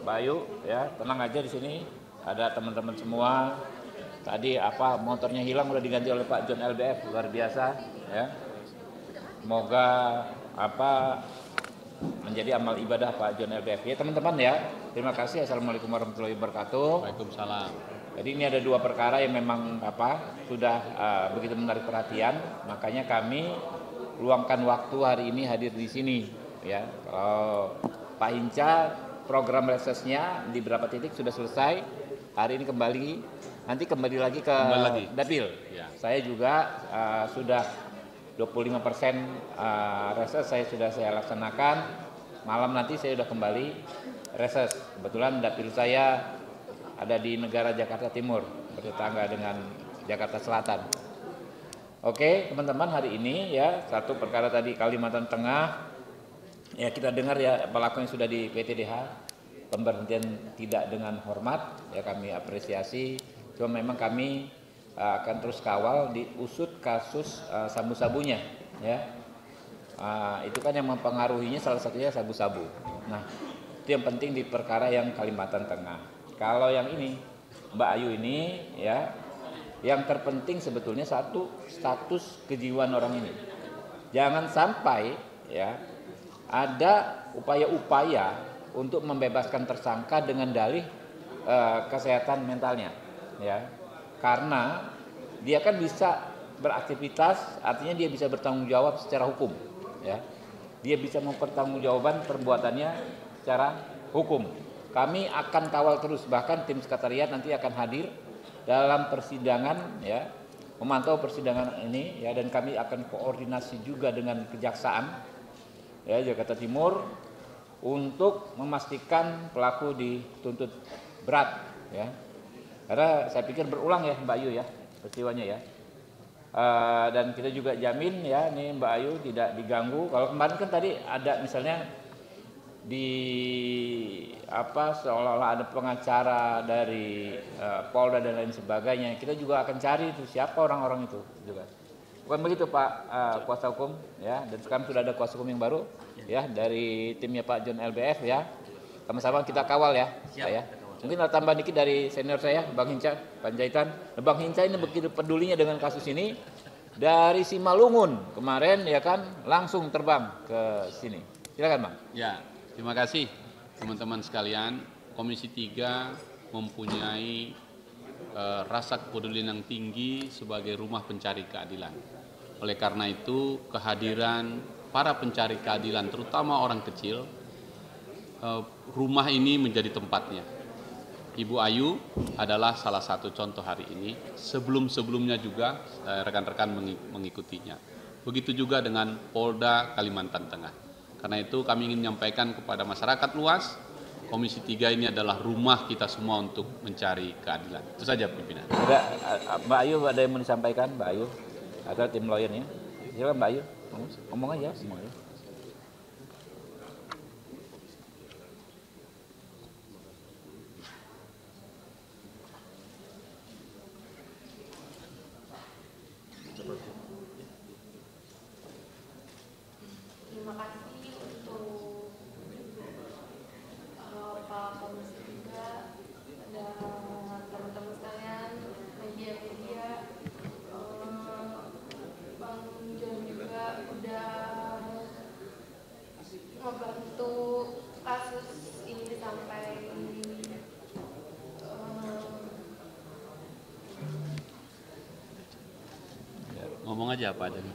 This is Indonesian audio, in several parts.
Mbak Ayu, ya tenang aja di sini. Ada teman-teman semua. Tadi motornya hilang udah diganti oleh Pak John LBF, luar biasa, ya. Semoga menjadi amal ibadah Pak John LBF. Ya teman-teman ya. Terima kasih. Assalamualaikum warahmatullahi wabarakatuh. Waalaikumsalam. Jadi ini ada dua perkara yang memang sudah begitu menarik perhatian, makanya kami luangkan waktu hari ini hadir di sini, ya. Kalau Pak Hinca program resesnya di beberapa titik sudah selesai. Hari ini nanti kembali lagi ke Dapil. Ya. Saya juga sudah 25% reses sudah saya laksanakan. Malam nanti saya sudah kembali reses. Kebetulan Dapil saya ada di negara Jakarta Timur, bertetangga dengan Jakarta Selatan. Oke, teman-teman, hari ini ya satu perkara tadi Kalimantan Tengah, ya kita dengar ya pelakunya sudah di PTDH, pemberhentian tidak dengan hormat, ya kami apresiasi. Cuma memang kami akan terus kawal diusut kasus sabu-sabunya, ya. Itu kan yang mempengaruhinya salah satunya sabu-sabu. Nah, itu yang penting di perkara yang Kalimantan Tengah. Kalau yang ini, Mbak Ayu ini, ya, yang terpenting sebetulnya satu, status kejiwaan orang ini. Jangan sampai, ya, ada upaya-upaya untuk membebaskan tersangka dengan dalih kesehatan mentalnya, ya, karena dia kan bisa beraktivitas, artinya dia bisa bertanggung jawab secara hukum, ya, dia bisa mempertanggungjawabkan perbuatannya secara hukum. Kami akan kawal terus, bahkan tim sekretariat nanti akan hadir dalam persidangan, ya, memantau persidangan ini, ya, dan kami akan koordinasi juga dengan Kejaksaan, ya, Jakarta Timur untuk memastikan pelaku dituntut berat, ya. Karena saya pikir berulang ya Mbak Ayu ya peristiwanya ya. Dan kita juga jamin ya nih Mbak Ayu tidak diganggu. Kalau kemarin kan tadi ada misalnya seolah-olah ada pengacara dari Polda dan lain sebagainya. Kita juga akan cari itu siapa orang-orang itu juga. Bukan begitu Pak kuasa hukum ya, dan sekarang sudah ada kuasa hukum yang baru ya dari timnya Pak John LBF ya. Sama-sama kita kawal ya. Siap, ya. Mungkin ada tambahan dikit dari senior saya Bang Hinca Panjaitan. Bang Hinca ini begitu pedulinya dengan kasus ini, dari Simalungun kemarin ya kan langsung terbang ke sini. Silakan Bang. Ya, terima kasih teman-teman sekalian. Komisi 3 mempunyai rasa kepedulian yang tinggi sebagai rumah pencari keadilan. Oleh karena itu kehadiran para pencari keadilan terutama orang kecil, rumah ini menjadi tempatnya. Ibu Ayu adalah salah satu contoh hari ini. Sebelum-sebelumnya juga rekan-rekan mengikutinya. Begitu juga dengan Polda Kalimantan Tengah. Karena itu kami ingin menyampaikan kepada masyarakat luas, Komisi 3 ini adalah rumah kita semua untuk mencari keadilan. Itu saja pimpinan. Mbak Ayu ada yang mau disampaikan, Mbak Ayu atau tim lawyernya? Silakan Mbak Ayu, ngomong aja. Terima kasih untuk Pak Komisi 3 dan teman-teman sekalian, media-media, Bang John juga udah membantu kasus ini sampai ngomong aja apa adanya.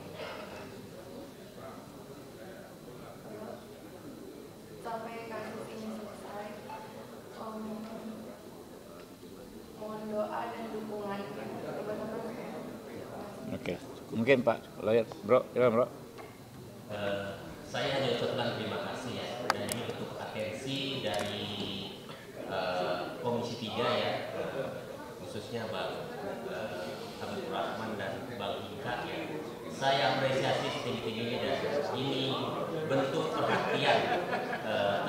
sampai kasus ini selesai. Mohon doa dan dukungan teman-teman. Oke, mungkin Pak lawyer, Bro, silakan Bro. Saya hanya ucapkan terima kasih ya, dan ini bentuk atensi dari Komisi 3 ya, khususnya Bang Habibur Rahman dan Bang Hinca ya. Saya apresiasi setinggi-tingginya dan ini bentuk perhatian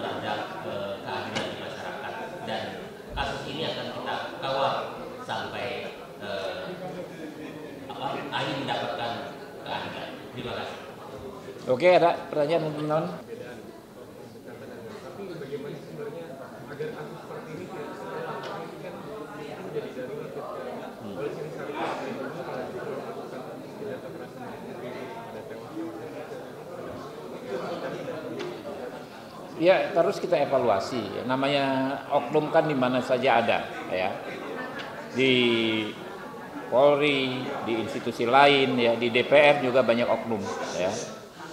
terhadap keadilan di masyarakat, dan kasus ini akan kita kawal sampai Ayu mendapatkan keadilan. Terima kasih. Oke, ada pertanyaan mungkin non? Tapi bagaimana sebenarnya agak Ya terus kita evaluasi. Namanya oknum kan di mana saja ada, ya. Di Polri, di institusi lain, ya, di DPR juga banyak oknum, ya.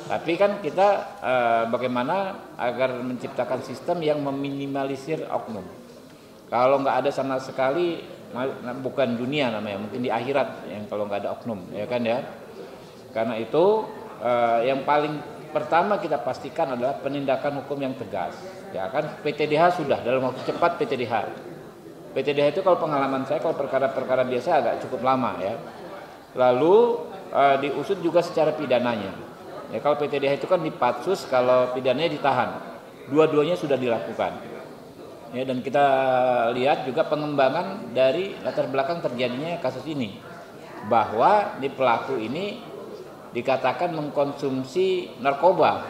Tapi kan kita bagaimana agar menciptakan sistem yang meminimalisir oknum. Kalau nggak ada sama sekali, bukan dunia namanya, mungkin di akhirat yang kalau nggak ada oknum, ya kan ya. Karena itu yang paling pertama kita pastikan adalah penindakan hukum yang tegas. Ya kan PTDH sudah dalam waktu cepat PTDH. PTDH itu kalau pengalaman saya kalau perkara-perkara biasa agak cukup lama ya. Lalu diusut juga secara pidananya. Ya kalau PTDH itu kan di Patsus, kalau pidananya ditahan. Dua-duanya sudah dilakukan. Ya dan kita lihat juga pengembangan dari latar belakang terjadinya kasus ini. Bahwa di pelaku ini dikatakan mengkonsumsi narkoba,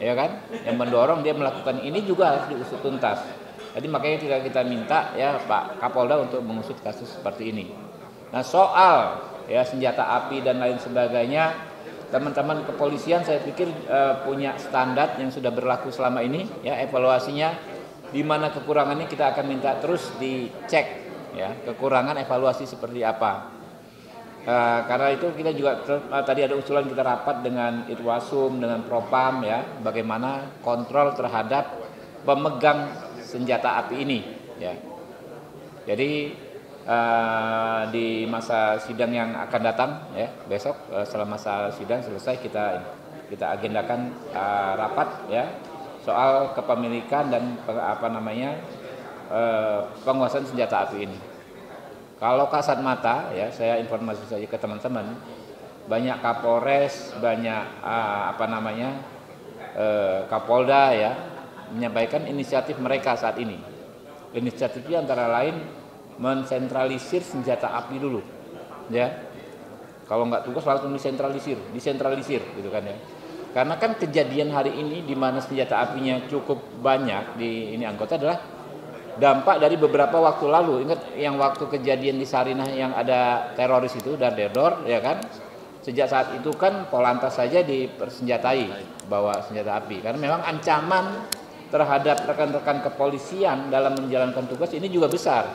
ya kan, yang mendorong dia melakukan ini juga harus diusut tuntas. Jadi makanya kita minta ya Pak Kapolda untuk mengusut kasus seperti ini. Nah soal ya senjata api dan lain sebagainya, teman-teman kepolisian saya pikir punya standar yang sudah berlaku selama ini, ya evaluasinya di mana kekurangannya kita akan minta terus dicek, ya kekurangan evaluasi seperti apa. Karena itu kita juga tadi ada usulan kita rapat dengan Itwasum, dengan Propam ya, bagaimana kontrol terhadap pemegang senjata api ini ya. Jadi di masa sidang yang akan datang ya, besok setelah masa sidang selesai kita agendakan rapat ya soal kepemilikan dan penguasaan senjata api ini. Kalau kasat mata ya saya informasi saja ke teman-teman, banyak Kapolres, banyak Kapolda ya menyampaikan inisiatif mereka saat ini. Inisiatifnya antara lain mensentralisir senjata api dulu, ya. Kalau nggak tugas langsung disentralisir gitu kan ya. Karena kan kejadian hari ini di mana senjata apinya cukup banyak di ini anggota adalah dampak dari beberapa waktu lalu. Ingat yang waktu kejadian di Sarinah yang ada teroris itu Dardedor ya kan. Sejak saat itu kan Polantas saja dipersenjatai bawa senjata api. Karena memang ancaman terhadap rekan-rekan kepolisian dalam menjalankan tugas ini juga besar.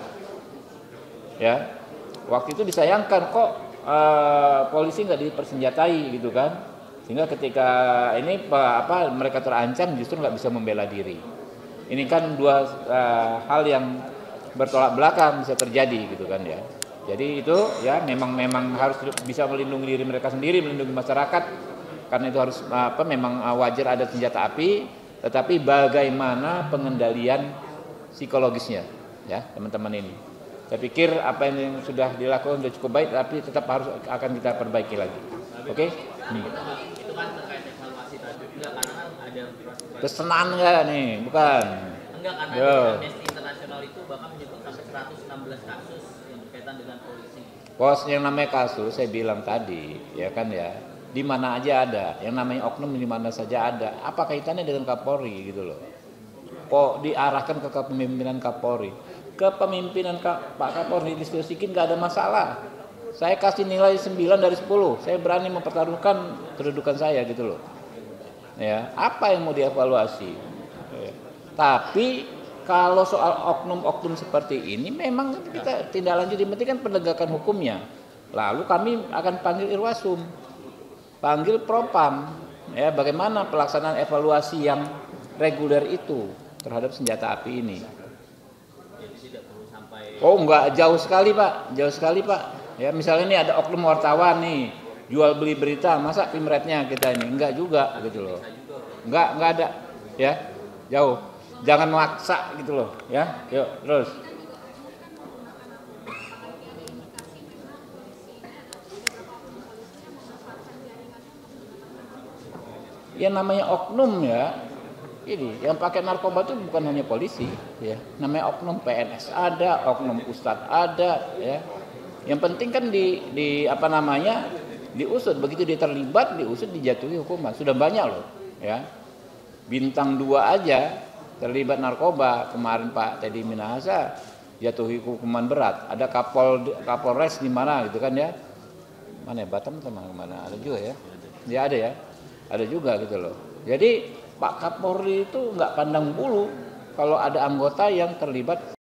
Ya. Waktu itu disayangkan kok polisi nggak dipersenjatai gitu kan. Sehingga ketika ini mereka terancam justru nggak bisa membela diri. Ini kan dua hal yang bertolak belakang bisa terjadi gitu kan ya. Jadi itu ya memang harus bisa melindungi diri mereka sendiri, melindungi masyarakat. Karena itu harus memang wajar ada senjata api, tetapi bagaimana pengendalian psikologisnya ya teman-teman ini. Saya pikir apa yang sudah dilakukan sudah cukup baik, tapi tetap akan kita perbaiki lagi. Oke? Itu kan terkait evaluasi tadi. Enggak, karena kan ada kesenangan nggak nih? Bukan. Enggak, karena Amnesty International itu bahkan menyebut sampai 116 kasus yang berkaitan dengan polisi. Bos, yang namanya kasus saya bilang tadi, ya kan ya, di mana aja ada, yang namanya oknum di mana saja ada. Apa kaitannya dengan Kapolri gitu loh? Kok diarahkan ke kepemimpinan Kapolri? Kepemimpinan Pak Kapolri diskusikan nggak ada masalah. Saya kasih nilai 9 dari 10. Saya berani mempertaruhkan kedudukan saya gitu loh. Ya, apa yang mau dievaluasi? Ya. Tapi kalau soal oknum-oknum seperti ini memang kita tindak lanjut, yang penting kan penegakan hukumnya. Lalu kami akan panggil Irwasum, panggil Propam, ya bagaimana pelaksanaan evaluasi yang reguler itu terhadap senjata api ini. Jadi tidak perlu sampai Enggak, jauh sekali Pak. Ya misalnya ini ada oknum wartawan nih jual beli berita, masa pimretnya kita ini enggak juga gitu loh. Enggak ada ya, jauh. Jangan maksa gitu loh ya. Yuk terus. Ya namanya oknum ya. Ini yang pakai narkoba itu bukan hanya polisi ya. Namanya oknum PNS ada, oknum ustadz ada ya. Yang penting kan diusut, begitu dia terlibat diusut, dijatuhi hukuman. Sudah banyak loh ya. Bintang 2 aja terlibat narkoba. Kemarin Pak Teddy Minahasa jatuhi hukuman berat. Ada Kapolres di mana gitu kan ya? Mana ya, Batam atau mana? Ada juga ya? Ya ada ya, ada juga gitu loh. Jadi Pak Kapolri itu nggak pandang bulu kalau ada anggota yang terlibat